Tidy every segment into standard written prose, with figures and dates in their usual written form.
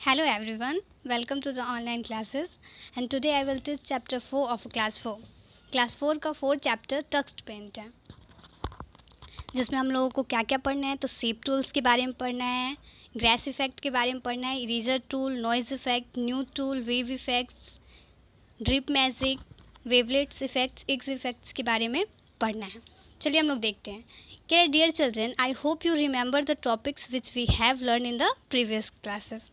Hello everyone, welcome to the online classes and today I will teach chapter 4 of class 4. Class 4 का 4 chapter text paint है जिसमें हम लोगों को क्या क्या पढ़ना है तो शेप टूल्स के बारे में पढ़ना है, ग्रेस इफेक्ट के बारे में पढ़ना है, eraser tool, noise effect, new tool, wave effects, drip magic, wavelets effects, x effects के बारे में पढ़ना है। चलिए हम लोग देखते हैं। Okay, dear children, I hope you remember the topics which we have learned in the previous classes.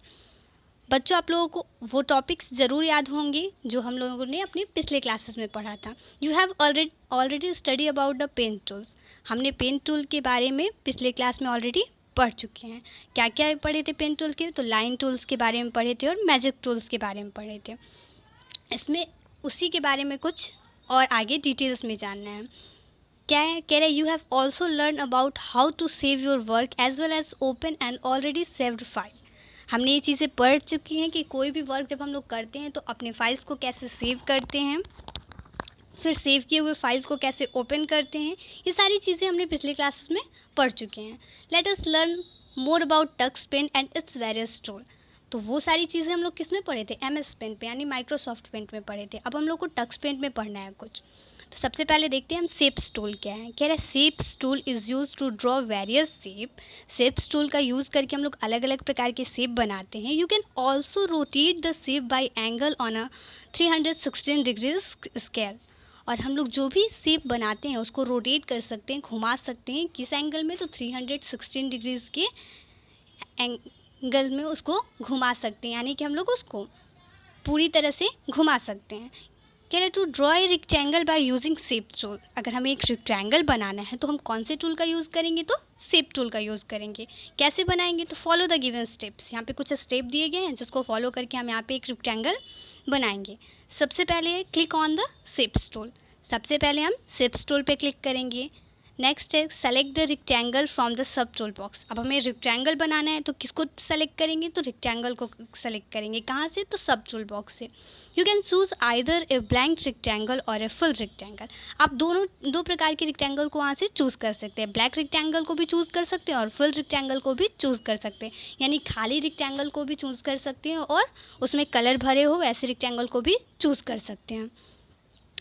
बच्चों, आप लोगों को वो टॉपिक्स ज़रूर याद होंगे जो हम लोगों ने अपने पिछले क्लासेस में पढ़ा था। You have already study about the pen tools. हमने पेन टूल के बारे में पिछले क्लास में ऑलरेडी पढ़ चुके हैं। क्या क्या पढ़े थे पेन टूल के? तो लाइन टूल्स के बारे में पढ़े थे और मैजिक टूल्स के बारे में पढ़े थे। इसमें उसी के बारे में कुछ और आगे डिटेल्स में जानना है। क्या है? कह रहे you have also learn about how to save your work as well as open and already saved file. हमने ये चीज़ें पढ़ चुकी हैं कि कोई भी वर्क जब हम लोग करते हैं तो अपने फाइल्स को कैसे सेव करते हैं, फिर सेव किए हुए फाइल्स को कैसे ओपन करते हैं। ये सारी चीज़ें हमने पिछले क्लासेस में पढ़ चुके हैं। Let us learn more about Tux Paint and its various tool. तो वो सारी चीज़ें हम लोग किस में पढ़े थे? MS पेंट पे यानी माइक्रोसॉफ्ट पेंट में पढ़े थे। अब हम लोग को टक्स पेंट में पढ़ना है कुछ। तो सबसे पहले देखते हैं हम शेप्स टूल क्या है। कह रहे हैं shapes tool is use to draw various shape. Shapes tool का यूज़ करके हम लोग अलग अलग प्रकार के शेप बनाते हैं। You can also rotate the shape by angle on a 316 degrees scale. और हम लोग जो भी शेप बनाते हैं उसको रोटेट कर सकते हैं, घुमा सकते हैं। किस एंगल में? तो 316 डिग्रीज के एंगल में उसको घुमा सकते हैं, यानी कि हम लोग उसको पूरी तरह से घुमा सकते हैं। कह रहे to draw a rectangle by using shape tool. अगर हमें एक रेक्टेंगल बनाना है तो हम कौन से टूल का यूज़ करेंगे? तो शेप टूल का यूज़ करेंगे। कैसे बनाएंगे? तो फॉलो द गिवन स्टेप्स। यहाँ पे कुछ स्टेप दिए गए हैं जिसको फॉलो करके हम यहाँ पे एक रेक्टेंगल बनाएंगे। सबसे पहले click on the shapes tool. सबसे पहले हम शेप्स टूल पे क्लिक करेंगे। नेक्स्ट है select the rectangle from the sub tool box. अब हमें रेक्टेंगल बनाना है तो किसको सेलेक्ट करेंगे? तो रेक्टेंगल को सेलेक्ट करेंगे। कहाँ से? तो सब टूल बॉक्स से। You can choose either a blank rectangle और ए फुल रेक्टेंगल। आप दो प्रकार के रेक्टेंगल को वहाँ से चूज़ कर सकते हैं। ब्लैक रेक्टेंगल को भी चूज़ कर सकते हैं और फुल रेक्टेंगल को भी चूज़ कर सकते हैं, यानी खाली रेक्टेंगल को भी चूज़ कर सकते हैं और उसमें कलर भरे हो ऐसे रेक्टेंगल को भी चूज़ कर सकते हैं।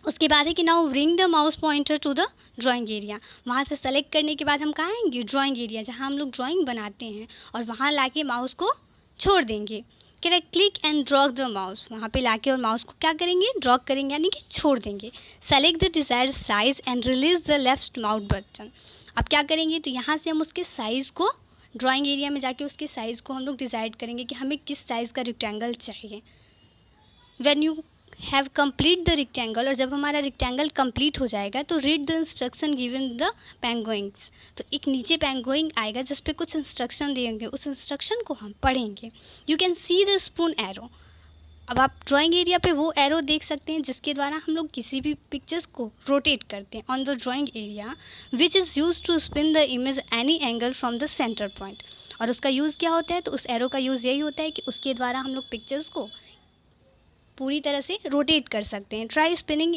उसके बाद है कि now bring the mouse pointer to the drawing area. वहाँ से सेलेक्ट करने के बाद हम कहाँ आएंगे? ड्राइंग एरिया, जहाँ हम लोग ड्राइंग बनाते हैं, और वहाँ लाके माउस को छोड़ देंगे। कह रहे क्लिक एंड ड्रॉग द माउस। वहाँ पे लाके और माउस को क्या करेंगे? ड्रॉग करेंगे, यानी कि छोड़ देंगे। Select the desired size and release the left mouse button. अब क्या करेंगे? तो यहाँ से हम उसके साइज़ को, ड्राइंग एरिया में जाके उसके साइज़ को हम लोग डिसाइड करेंगे कि हमें किस साइज़ का रेक्टेंगल चाहिए। When you have complete the rectangle, और जब हमारा रेक्टेंगल कंप्लीट हो जाएगा तो read the instruction given the penguins. तो एक नीचे पेंगुइन आएगा जिस पे कुछ इंस्ट्रक्शन देंगे, उस इंस्ट्रक्शन को हम पढ़ेंगे। You can see the spoon arrow. अब आप ड्राइंग एरिया पे वो एरो देख सकते हैं जिसके द्वारा हम लोग किसी भी पिक्चर्स को रोटेट करते हैं on the drawing area, which is use to spin the image any angle from the centre point. और उसका यूज़ क्या होता है? तो उस एरो का यूज़ यही होता है कि उसके द्वारा हम लोग पिक्चर्स को पूरी तरह से रोटेट कर सकते हैं। Try spinning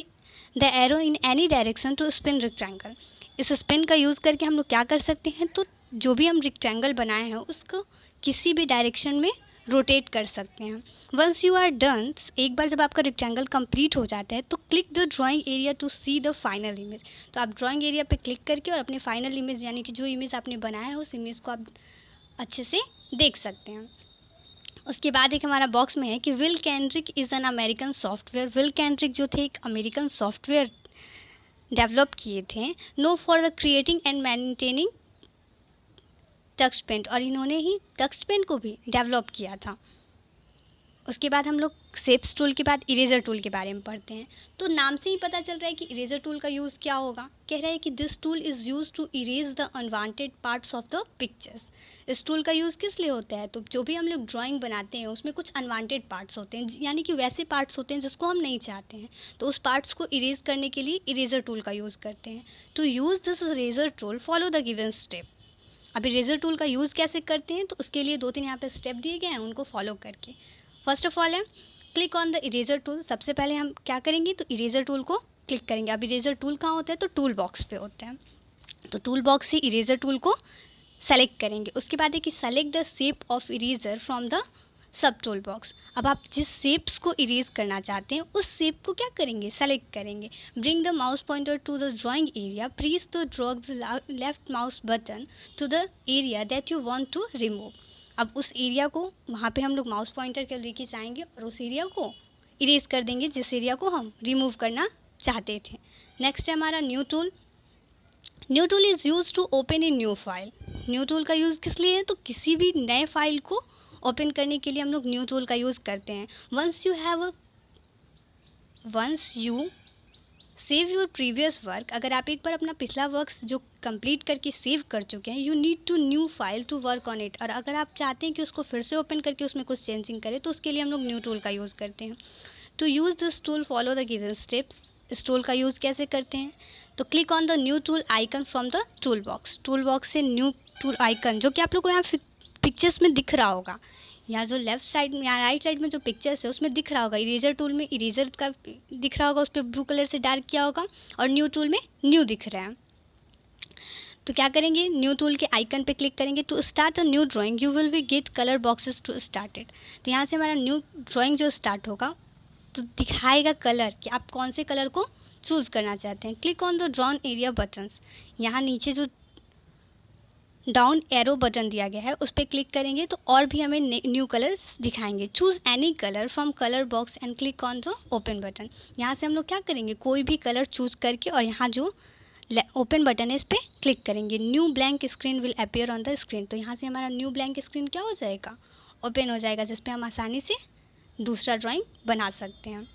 the arrow in any direction to spin rectangle. इस स्पिन का यूज़ करके हम लोग क्या कर सकते हैं? तो जो भी हम रेक्टेंगल बनाए हैं उसको किसी भी डायरेक्शन में रोटेट कर सकते हैं। वंस यू आर डन, एक बार जब आपका रेक्टेंगल कंप्लीट हो जाता है तो click the drawing area to see the final image. तो आप ड्राइंग एरिया पे क्लिक करके और अपने फाइनल इमेज, यानी कि जो इमेज आपने बनाया है उस इमेज को आप अच्छे से देख सकते हैं। उसके बाद एक हमारा बॉक्स में है कि Bill Kendrick is an American software. Bill Kendrick जो थे एक अमेरिकन सॉफ्टवेयर डेवलप किए थे, known for the creating and maintaining Tux Paint, और इन्होंने ही टेक्स्ट पेंट को भी डेवलप किया था। उसके बाद हम लोग शेप्स टूल के बाद इरेजर टूल के बारे में पढ़ते हैं। तो नाम से ही पता चल रहा है कि इरेजर टूल का यूज़ क्या होगा। कह रहा है कि this tool is use to erase the unwanted parts of the pictures. इस टूल का यूज़ किस लिए होता है? तो जो भी हम लोग ड्राइंग बनाते हैं उसमें कुछ अनवांटेड पार्ट्स होते हैं, यानी कि वैसे पार्ट्स होते हैं जिसको हम नहीं चाहते हैं, तो उस पार्ट्स को इरेज करने के लिए इरेजर टूल का यूज़ करते हैं। To use this eraser tool follow the given step. अब इरेजर टूल का यूज़ कैसे करते हैं? तो उसके लिए 2-3 यहाँ पे स्टेप दिए गए हैं, उनको फॉलो करके। फर्स्ट ऑफ ऑल है click on the eraser tool. सबसे पहले हम क्या करेंगे? तो इरेजर टूल को क्लिक करेंगे। अब इरेजर टूल कहाँ होता है? तो टूल बॉक्स पे होता है। तो टूल बॉक्स से इरेजर टूल को सेलेक्ट करेंगे। उसके बाद है कि select the shape of eraser from the sub tool box. अब आप जिस शेप्स को इरेज करना चाहते हैं उस शेप को क्या करेंगे, सेलेक्ट करेंगे। Bring the mouse pointer to the drawing area, press the drag the left mouse button to the area that you want to remove. अब उस एरिया को वहाँ पे हम लोग माउस पॉइंटर के लेके जाएंगे और उस एरिया को इरेज कर देंगे जिस एरिया को हम रिमूव करना चाहते थे। नेक्स्ट है हमारा new tool. New tool is use to open a new file. New tool का यूज़ किस लिए है, तो किसी भी नए फाइल को ओपन करने के लिए हम लोग न्यू टूल का यूज़ करते हैं। Once you save your previous work, अगर आप एक बार अपना पिछला वर्क जो कंप्लीट करके सेव कर चुके हैं, you need to new file to work on it. और अगर आप चाहते हैं कि उसको फिर से ओपन करके उसमें कुछ चेंजिंग करें तो उसके लिए हम लोग न्यू टूल का यूज़ करते हैं। To use this tool follow the given steps. इस टूल का यूज़ कैसे करते हैं, तो click on the new tool icon from the tool box. Tool box से न्यू टूल आइकन जो कि आप लोग को यहाँ पिक्चर्स में दिख रहा होगा, यहाँ जो लेफ्ट साइड में या राइट साइड में जो पिक्चर्स है उसमें दिख रहा होगा। इरेजर टूल में इरेजर का दिख रहा होगा, उस पर ब्लू कलर से डार्क किया होगा, और न्यू टूल में न्यू दिख रहा है। तो क्या करेंगे, न्यू टूल के आइकन पे क्लिक करेंगे। To start a new drawing you will be get colour boxes to start it. तो यहाँ से हमारा न्यू ड्राइंग जो स्टार्ट होगा तो दिखाएगा कलर कि आप कौन से कलर को चूज़ करना चाहते हैं। Click on the drawn area buttons, यहाँ नीचे जो डाउन एरो बटन दिया गया है उस पर क्लिक करेंगे तो और भी हमें न्यू कलर्स दिखाएंगे। Choose any colour from colour box and click on the open button. यहाँ से हम लोग क्या करेंगे, कोई भी कलर चूज़ करके और यहाँ जो ओपन बटन है इस पर क्लिक करेंगे। New blank screen will appear on the screen. तो यहाँ से हमारा न्यू ब्लैंक स्क्रीन क्या हो जाएगा, ओपन हो जाएगा, जिस पर हम आसानी से दूसरा ड्राइंग बना सकते हैं।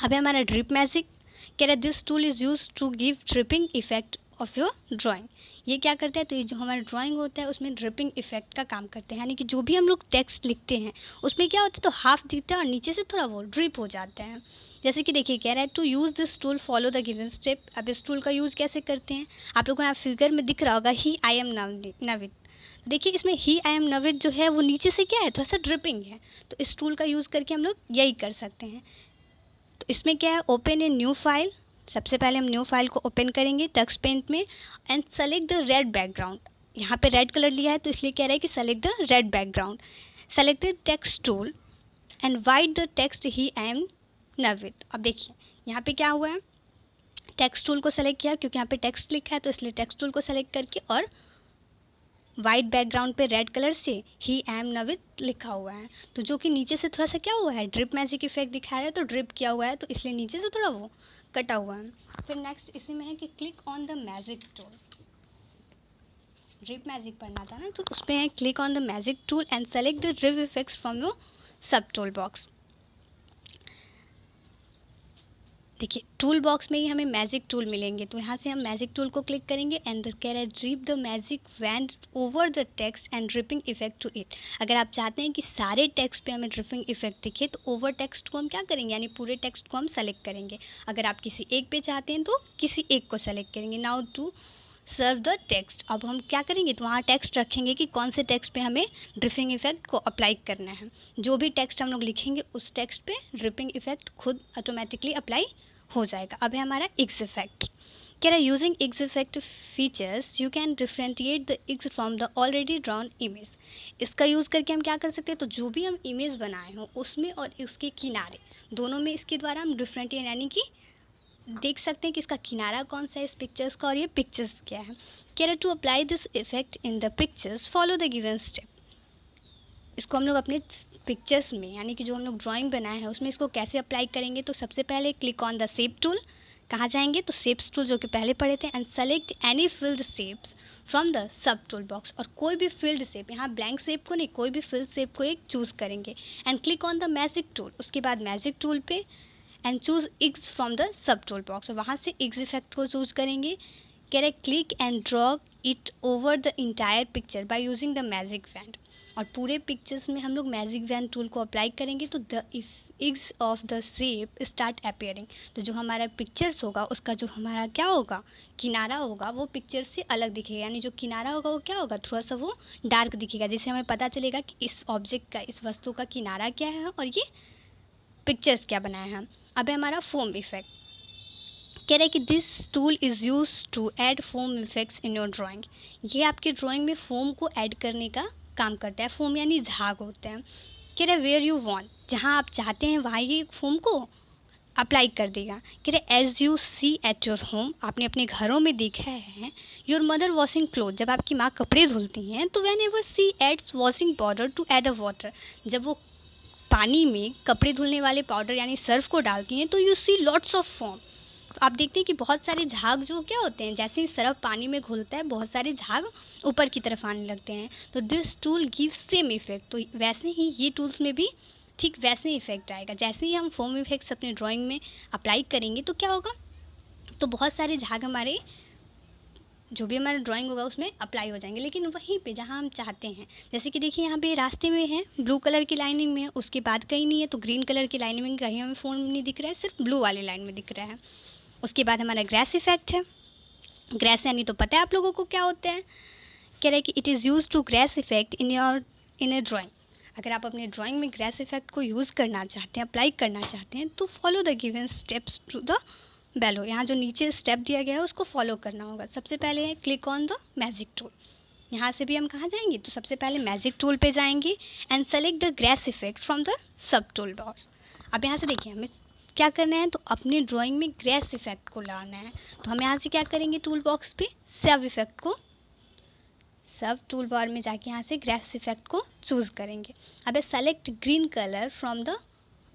अब हमारा ड्रिप मैजिक। कह रहा है this tool is use to give dripping effect of your drawing. ये क्या करता है, तो ये जो हमारा ड्राइंग होता है उसमें ड्रिपिंग इफेक्ट का काम करते हैं। यानी कि जो भी हम लोग टेक्स्ट लिखते हैं उसमें क्या होता है, तो हाफ दिखता है और नीचे से थोड़ा वो ड्रिप हो जाता है। जैसे कि देखिए कह रहा है to use this tool follow the given step. अब इस टूल का यूज़ कैसे करते हैं, आप लोग को यहाँ फिगर में दिख रहा होगा ही आई एम नविद। देखिए इसमें ही आई एम नविद जो है वो नीचे से क्या है, थोड़ा सा ड्रिपिंग है। तो इस टूल का यूज़ करके हम लोग यही कर सकते हैं। तो इसमें क्या है, ओपन ए न्यू फाइल। सबसे पहले हम न्यू फाइल को ओपन करेंगे टेक्स्ट पेंट में and select the red background. यहाँ पे रेड कलर लिया है तो इसलिए कह रहा है कि select the red background. Select the text tool and write the text hi I am Navid. अब देखिए यहाँ पे क्या हुआ है, टेक्स्ट टूल को सेलेक्ट किया क्योंकि यहाँ पे टेक्स्ट लिखा है तो इसलिए टेक्स्ट टूल को सेलेक्ट करके और वाइट बैकग्राउंड पे रेड कलर से ही एम नविद लिखा हुआ है। तो जो कि नीचे से थोड़ा सा क्या हुआ है, ड्रिप मैजिक इफेक्ट दिखाया है तो ड्रिप किया हुआ है तो इसलिए नीचे से थोड़ा वो कटा हुआ है। फिर नेक्स्ट इसी में है कि click on the magic tool. Drip magic पढ़ना था ना, तो उस पर है click on the magic tool and select the drip effects from your सब टूल बॉक्स। देखिए टूल बॉक्स में ही हमें मैजिक टूल मिलेंगे, तो यहाँ से हम मैजिक टूल को क्लिक करेंगे एंड कह रहा है drip the magic wand over the text and dripping effect to it. अगर आप चाहते हैं कि सारे टेक्स्ट पे हमें ड्रिपिंग इफेक्ट दिखे तो ओवर टेक्स्ट को हम क्या करेंगे, यानी पूरे टेक्स्ट को हम सेलेक्ट करेंगे। अगर आप किसी एक पे चाहते हैं तो किसी एक को सेलेक्ट करेंगे। Now to serve the text, अब हम क्या करेंगे, तो वहाँ टेक्स्ट रखेंगे कि कौन से टेक्स्ट पे हमें ड्रिपिंग इफेक्ट को अप्लाई करना है। जो भी टेक्स्ट हम लोग लिखेंगे उस टेक्स्ट पे ड्रिपिंग इफेक्ट खुद ऑटोमेटिकली अप्लाई हो जाएगा। अब है हमारा इग्स इफेक्ट। कह रहा है using drugs effect features you can differentiate the drugs from the already drawn image. इसका यूज़ करके हम क्या कर सकते हैं, तो जो भी हम इमेज बनाए हों उसमें और इसके किनारे दोनों में इसके द्वारा हम डिफरेंशिएट यानी कि देख सकते हैं कि इसका किनारा कौन सा है इस पिक्चर्स का और ये पिक्चर्स क्या है। कह रहा है to apply this effect in the pictures follow the given step. इसको हम लोग अपने पिक्चर्स में यानी कि जो हम लोग ड्राइंग बनाए हैं उसमें इसको कैसे अप्लाई करेंगे, तो सबसे पहले click on the shape tool. कहाँ जाएंगे, तो शेप्स टूल जो कि पहले पढ़े थे and select any field shapes from the sub tool box. और कोई भी फिल्ड शेप, यहाँ ब्लैंक शेप को नहीं, कोई भी फिल्ड शेप को एक चूज़ करेंगे and click on the magic tool. उसके बाद मैजिक टूल पे and choose drugs from the sub tool box और वहाँ से इग्स इफेक्ट को चूज़ करेंगे। कह रहे click and draw it over the entire picture by using the magic wand. और पूरे पिक्चर्स में हम लोग मैजिक वैन टूल को अप्लाई करेंगे तो the drugs of the shape start appearing. तो जो हमारा पिक्चर्स होगा उसका जो हमारा क्या होगा, किनारा होगा, वो पिक्चर से अलग दिखेगा। यानी जो किनारा होगा वो क्या होगा, थोड़ा सा वो डार्क दिखेगा, जिससे हमें पता चलेगा कि इस ऑब्जेक्ट का, इस वस्तु का किनारा क्या है और ये पिक्चर्स क्या बनाए हैं। अब है हमारा फोम इफेक्ट। कह रहे हैं कि this tool is use to add foam effects in your drawing. ये आपके ड्राइंग में फोम को ऐड करने का काम करता है। फोम यानी झाग होता है। कह रहे वेयर यू वांट, जहाँ आप चाहते हैं वहाँ ये फोम को अप्लाई कर देगा। कह रहे as you see at your home, आपने अपने घरों में देखा है, योर मदर वॉशिंग क्लोथ, जब आपकी माँ कपड़े धुलती हैं तो when ever see adds washing powder to add a water, जब वो पानी में कपड़े धुलने वाले पाउडर यानी सर्फ को डालती हैं तो you see lots of foam, तो आप देखते हैं कि बहुत सारे झाग जो क्या होते हैं, जैसे ही सर्फ पानी में घुलता है बहुत सारे झाग ऊपर की तरफ आने लगते हैं। तो this tool gives same effect, तो वैसे ही ये टूल्स में भी ठीक वैसे ही इफेक्ट आएगा। जैसे ही हम फोम इफेक्ट्स अपने ड्राइंग में अप्लाई करेंगे तो क्या होगा, तो बहुत सारे झाग हमारे जो भी हमारा ड्राइंग होगा उसमें अप्लाई हो जाएंगे, लेकिन वहीं पे जहाँ हम चाहते हैं, जैसे कि देखिए यहाँ पे रास्ते में है ब्लू कलर की लाइनिंग में है, उसके बाद कहीं नहीं है, तो ग्रीन कलर की लाइनिंग में कहीं हमें फोम नहीं दिख रहा है, सिर्फ ब्लू वाली लाइन में दिख रहा है। उसके बाद हमारा ग्रेस इफेक्ट है। ग्रेस यानी तो पता है आप लोगों को क्या होता है, कह रहे हैं कि it is use to grass effect in a drawing, अगर आप अपने ड्राइंग में ग्रेस इफेक्ट को यूज़ करना चाहते हैं, अप्लाई करना चाहते हैं, तो follow the given steps to the below, यहाँ जो नीचे स्टेप दिया गया है उसको फॉलो करना होगा। सबसे पहले है click on the magic tool, यहाँ से भी हम कहाँ जाएंगे, तो सबसे पहले मैजिक टूल पे जाएंगे and select the grace effect from the sub tool box. अब यहाँ से देखिए हमें क्या करना है, तो अपनी ड्राइंग में ग्रेस इफेक्ट को लाना है, तो हम यहाँ से क्या करेंगे, टूल बॉक्स पे सब इफेक्ट को, सब टूल बार में जाके यहाँ से ग्रेस इफेक्ट को चूज़ करेंगे। अब select green colour from the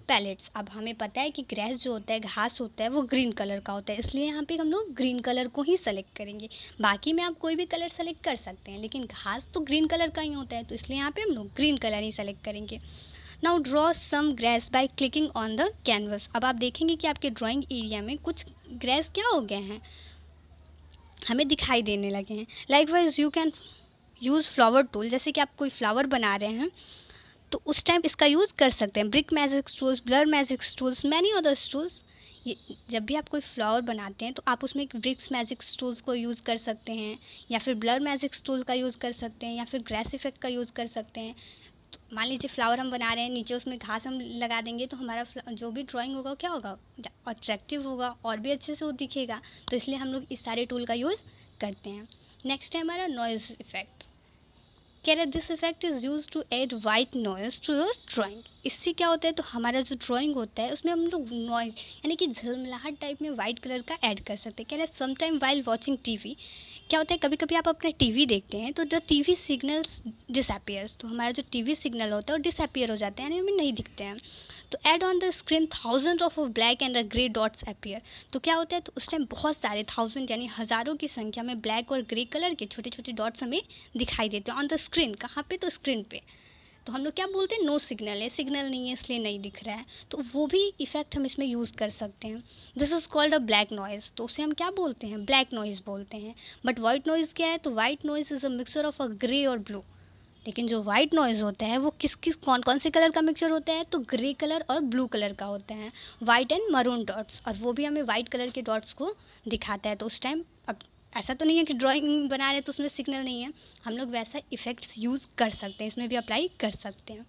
palettes, अब हमें पता है कि ग्रेस जो होता है, घास होता है, वो ग्रीन कलर का होता है, इसलिए यहाँ पे हम लोग ग्रीन कलर को ही सेलेक्ट करेंगे। बाकी में आप कोई भी कलर सेलेक्ट कर सकते हैं, लेकिन घास तो ग्रीन कलर का ही होता है, तो इसलिए यहाँ पे हम लोग ग्रीन कलर ही सेलेक्ट करेंगे। Now draw some grass by clicking on the canvas, अब आप देखेंगे कि आपके ड्राइंग एरिया में कुछ ग्रेस क्या हो गए हैं, हमें दिखाई देने लगे हैं। Likewise you can use flower tool, जैसे कि आप कोई फ्लावर बना रहे हैं तो उस टाइम इसका यूज़ कर सकते हैं। Brick magic tools, blur magic tools, many other tools, ये जब भी आप कोई फ्लावर बनाते हैं तो आप उसमें ब्रिक्स मैजिक टूल्स को यूज़ कर सकते हैं, या फिर ब्लर मैजिक टूल का यूज़ कर सकते हैं, या फिर ग्रेस इफेक्ट का यूज़ कर सकते हैं। तो मान लीजिए फ्लावर हम बना रहे हैं, नीचे उसमें घास हम लगा देंगे तो हमारा जो भी ड्राइंग होगा क्या होगा, अट्रैक्टिव होगा और भी अच्छे से वो दिखेगा, तो इसलिए हम लोग इस सारे टूल का यूज़ करते हैं। नेक्स्ट है हमारा नॉइज़ इफेक्ट, कह रहे this effect is use to add white noise to your drawing, इससे क्या होता है, तो हमारा जो ड्राइंग होता है उसमें हम लोग नॉइज यानी कि झलमलाहट टाइप में वाइट कलर का ऐड कर सकते हैं। कह रहे समटाइम वाइल वॉचिंग टीवी, क्या होता है कभी कभी आप अपना टीवी देखते हैं तो द टीवी सिग्नल्स डिसअपियर्स, तो हमारा जो टीवी सिग्नल होता है वो डिसअपियर हो जाते हैं यानी हमें नहीं दिखते हैं। तो add on the screen thousand of black and grey dots appear, तो क्या होता है, तो उस टाइम बहुत सारे थाउजेंड यानी हज़ारों की संख्या में ब्लैक और ग्रे कलर के छोटे छोटे डॉट्स हमें दिखाई देते हैं ऑन द स्क्रीन। कहाँ पे, तो स्क्रीन पे। तो हम लोग क्या बोलते हैं, नो सिग्नल है, सिग्नल नहीं है इसलिए नहीं दिख रहा है, तो वो भी इफेक्ट हम इसमें यूज़ कर सकते हैं। This is called a black noise, तो उसे हम क्या बोलते हैं, ब्लैक नॉइज़ बोलते हैं। बट वाइट नॉइज़ क्या है, तो white noise is a mixture of a grey और ब्लू, लेकिन जो वाइट नॉइज़ होता है वो कौन कौन से कलर का मिक्सचर होता है, तो ग्रे कलर और ब्लू कलर का होता है, वाइट एंड मरून डॉट्स, और वो भी हमें वाइट कलर के डॉट्स को दिखाता है। तो उस टाइम अब ऐसा तो नहीं है कि ड्राइंग बना रहे तो उसमें सिग्नल नहीं है, हम लोग वैसा इफ़ेक्ट्स यूज़ कर सकते हैं, इसमें भी अप्लाई कर सकते हैं।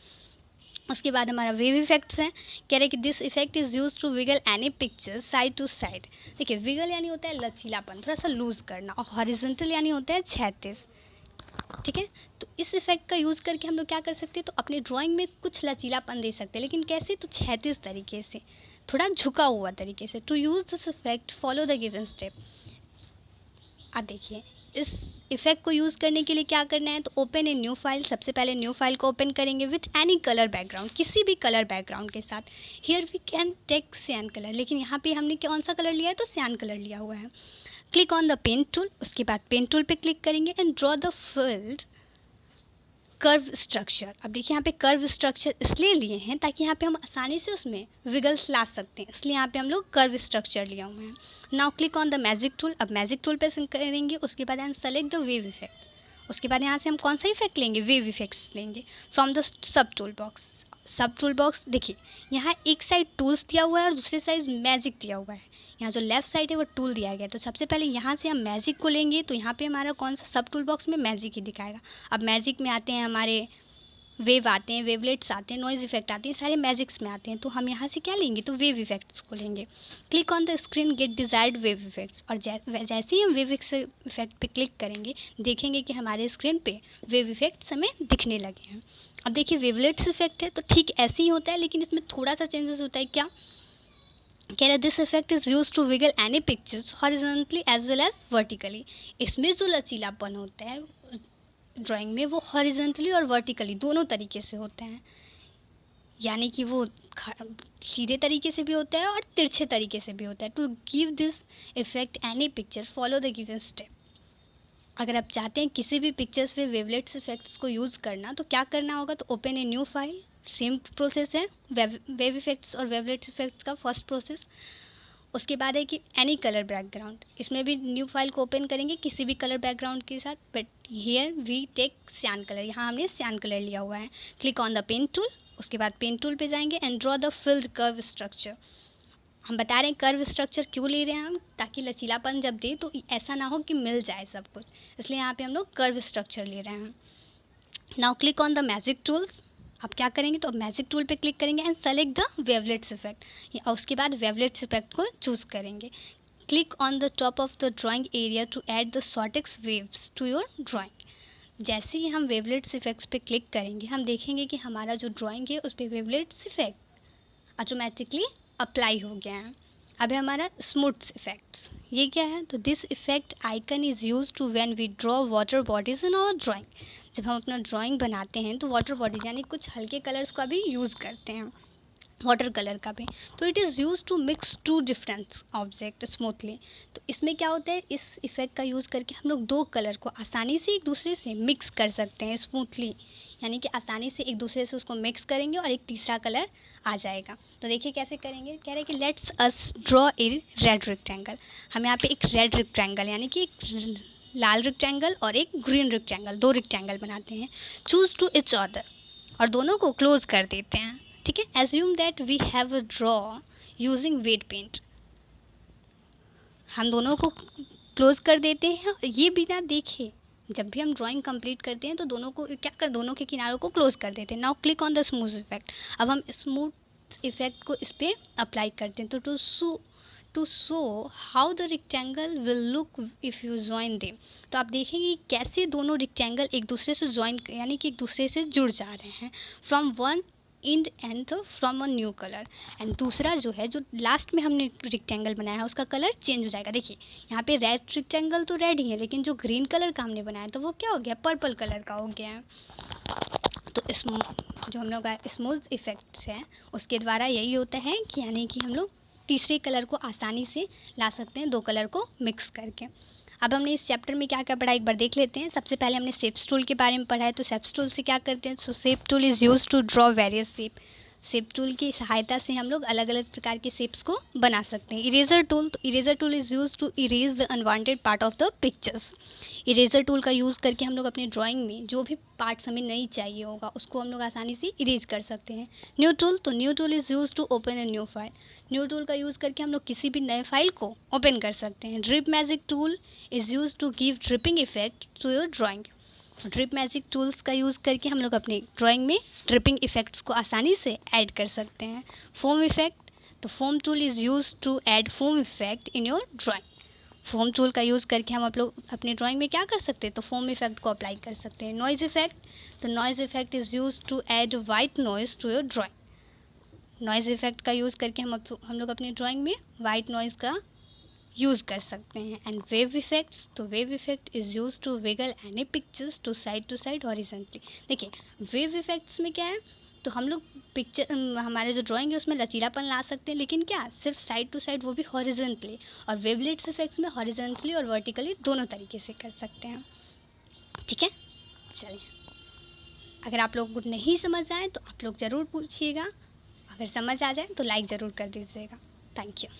उसके बाद हमारा वेव इफेक्ट्स हैं, कह रहे कि this effect is use to wiggle any picture side to side. देखिए विगल यानी होता है लचीलापन, थोड़ा सा लूज करना, और हॉरिजॉन्टल यानी होता है क्षैतिज, ठीक है। तो इस इफेक्ट का यूज़ करके हम लोग क्या कर सकते हैं, तो अपने ड्राइंग में कुछ लचीलापन दे सकते हैं, लेकिन कैसे, तो क्षैतिज तरीके से, थोड़ा झुका हुआ तरीके से। To use this effect follow the given step. अब देखिए इस इफेक्ट को यूज़ करने के लिए क्या करना है, तो ओपन ए न्यू फाइल, सबसे पहले न्यू फाइल को ओपन करेंगे विथ एनी कलर बैकग्राउंड, किसी भी कलर बैकग्राउंड के साथ। Here we can take cyan colour, लेकिन यहाँ पे हमने कौन सा कलर लिया है, तो सियान कलर लिया हुआ है। Click on the pen tool, उसके बाद पेन टूल पे क्लिक करेंगे and draw the field curve structure. अब देखिए यहाँ पे कर्व स्ट्रक्चर इसलिए लिए हैं ताकि यहाँ पे हम आसानी से उसमें विगल्स ला सकते हैं, इसलिए यहाँ पे हम लोग कर्व स्ट्रक्चर लिए हुए हैं। Now click on the magic tool, अब मैजिक टूल पे करेंगे, उसके बाद and select the wave effect, उसके बाद यहाँ से हम कौन सा इफेक्ट लेंगे, वेव इफेक्ट्स लेंगे from the sub tool box. सब टूल बॉक्स देखिए यहाँ एक साइड टूल्स दिया हुआ है और दूसरी साइड मैजिक दिया हुआ है, यहाँ जो लेफ्ट साइड है वो टूल दिया गया है। तो सबसे पहले यहाँ से हम मैजिक को लेंगे, तो यहाँ पे हमारा कौन सा सब टूल बॉक्स में मैजिक ही दिखाएगा। अब मैजिक में आते हैं हमारे वेव आते हैं, वेवलेट्स आते हैं, नॉइज़ इफेक्ट आते हैं, सारे मैजिक्स में आते हैं, तो हम यहाँ से क्या लेंगे, तो वेव इफेक्ट्स को लेंगे। Click on the screen get desired wave effects, और जैसे ही हम वेव इफेक्ट पे क्लिक करेंगे देखेंगे कि हमारे स्क्रीन पे वेव इफेक्ट्स हमें दिखने लगे हैं। अब देखिए वेवलेट्स इफेक्ट है तो ठीक ऐसे ही होता है, लेकिन इसमें थोड़ा सा चेंजेस होता है। क्या कह रहा, this effect is use to wiggle any pictures horizontally as well as vertically. इसमें जो लचीलापन होता है ड्राइंग में वो हॉरिजॉन्टली और वर्टिकली दोनों तरीके से होते हैं, यानी कि वो सीधे तरीके से भी होता है और तिरछे तरीके से भी होता है। To give this effect any picture follow the given step. अगर आप चाहते हैं किसी भी पिक्चर्स पे वेवलेट्स इफेक्ट्स को यूज़ करना तो क्या करना होगा, तो open a new file, same process है वेव इफेक्ट्स और वेवलेट्स इफेक्ट्स का फर्स्ट प्रोसेस। उसके बाद है कि एनी कलर बैकग्राउंड, इसमें भी न्यू फाइल को ओपन करेंगे किसी भी कलर बैकग्राउंड के साथ, but here we take cyan colour, यहाँ हमने सियान कलर लिया हुआ है। Click on the pen tool, उसके बाद पेन टूल पे जाएंगे and draw the field curve structure. हम बता रहे हैं कर्व स्ट्रक्चर क्यों ले रहे हैं हम, ताकि लचीलापन जब दे तो ऐसा ना हो कि मिल जाए सब कुछ, इसलिए यहाँ पे हम लोग कर्व स्ट्रक्चर ले रहे हैं। Now click on the magic tools. आप क्या करेंगे, तो मैजिक टूल पे क्लिक करेंगे and select the wavelets effect, और उसके बाद वेवलेट्स इफेक्ट को चूज करेंगे। Click on the top of the drawing area to add the shortex waves to your drawing. जैसे ही हम वेवलेट्स इफेक्ट्स पे क्लिक करेंगे हम देखेंगे कि हमारा जो ड्राइंग है उस पर वेवलेट्स इफेक्ट ऑटोमेटिकली अप्लाई हो गया है। अब है हमारा स्मूथ्स इफेक्ट्स। ये क्या है, तो this effect icon is use to when we draw water bodies in our drawing. जब हम अपना ड्राइंग बनाते हैं तो वाटर बॉडीज यानी कुछ हल्के कलर्स का भी यूज़ करते हैं, वाटर कलर का भी, तो it is use to mix two different object smoothly. तो इसमें क्या होता है, इस इफेक्ट का यूज़ करके हम लोग दो कलर को आसानी से एक दूसरे से मिक्स कर सकते हैं स्मूथली, यानी कि आसानी से एक दूसरे से उसको मिक्स करेंगे और एक तीसरा कलर आ जाएगा। तो देखिए कैसे करेंगे, कह रहे हैं कि let's us draw a red rectangle. हम यहाँ पे एक रेड रेक्टेंगल यानी कि एक लाल रेक्टेंगल और एक ग्रीन रेक्टेंगल, दो रेक्टेंगल बनाते हैं। चूज टू इच अदर, और दोनों को क्लोज कर देते हैं, ठीक है। Assume that we have a draw using wet paint. हम दोनों को क्लोज कर देते हैं, ये बिना देखे जब भी हम ड्राइंग कंप्लीट करते हैं तो दोनों को क्या कर, दोनों के किनारों को क्लोज कर देते हैं। Now click on the smooth effect. अब हम स्मूथ इफेक्ट को इस पर अप्लाई करते हैं। तो to show how the rectangle will look if you join them. तो आप देखेंगे कैसे दोनों रेक्टेंगल एक दूसरे से ज्वाइन यानी कि एक दूसरे से जुड़ जा रहे हैं from one end and from a new colour. And दूसरा जो है, जो लास्ट में हमने रेक्टेंगल बनाया है उसका कलर चेंज हो जाएगा। देखिए यहाँ पे रेड रेक्टेंगल तो रेड ही है, लेकिन जो ग्रीन कलर का हमने बनाया तो वो क्या हो गया, पर्पल कलर का हो गया है। तो जो हम लोग स्मूथ इफेक्ट्स है उसके द्वारा यही होता है कि यानी कि हम लोग तीसरे कलर को आसानी से ला सकते हैं दो कलर को मिक्स करके। अब हमने इस चैप्टर में क्या क्या पढ़ा एक बार देख लेते हैं। सबसे पहले हमने शेप्स टूल के बारे में पढ़ा है। तो शेप्स टूल से क्या करते हैं, so shape tool is use to draw various shape. Shape tool की सहायता से हम लोग अलग अलग प्रकार के शेप्स को बना सकते हैं। इरेजर टूल, तो eraser tool is use to erase the unwanted part of the pictures. Eraser tool का यूज़ करके हम लोग अपने ड्राइंग में जो भी पार्ट्स हमें नहीं चाहिए होगा उसको हम लोग आसानी से इरेज कर सकते हैं। न्यू टूल, तो new tool is use to open a new file. New tool का यूज़ करके हम लोग किसी भी नए फाइल को ओपन कर सकते हैं। Drip magic tool is use to give dripping effect to your drawing. Drip magic tools का यूज़ करके हम लोग अपनी ड्राइंग में ड्रिपिंग इफेक्ट्स को आसानी से ऐड कर सकते हैं। फोम इफेक्ट, तो foam tool is use to add foam effect in your drawing. Foam tool का यूज़ करके हम आप लोग अपने ड्राइंग में क्या कर सकते हैं, तो फोम इफेक्ट को अप्लाई कर सकते हैं। नॉइज़ इफेक्ट, तो noise effect is use to add white noise to your drawing. Noise effect का यूज़ करके हम लोग अपनी ड्राइंग में वाइट नॉइज़ का यूज़ कर सकते हैं। एंड वेव इफेक्ट्स, तो wave effect is use to wiggle any pictures to side horizontally. देखिए वेव इफेक्ट्स में क्या है, तो हम लोग पिक्चर हमारे जो ड्राइंग है उसमें लचीलापन ला सकते हैं, लेकिन क्या सिर्फ साइड टू साइड, वो भी हॉरिजॉन्टली। और वेवलेट्स इफेक्ट्स में हॉरिजॉन्टली और वर्टिकली दोनों तरीके से कर सकते हैं, ठीक है। चलिए, अगर आप लोग को नहीं समझ आए तो आप लोग ज़रूर पूछिएगा, अगर समझ आ जाए तो लाइक ज़रूर कर दीजिएगा। Thank you.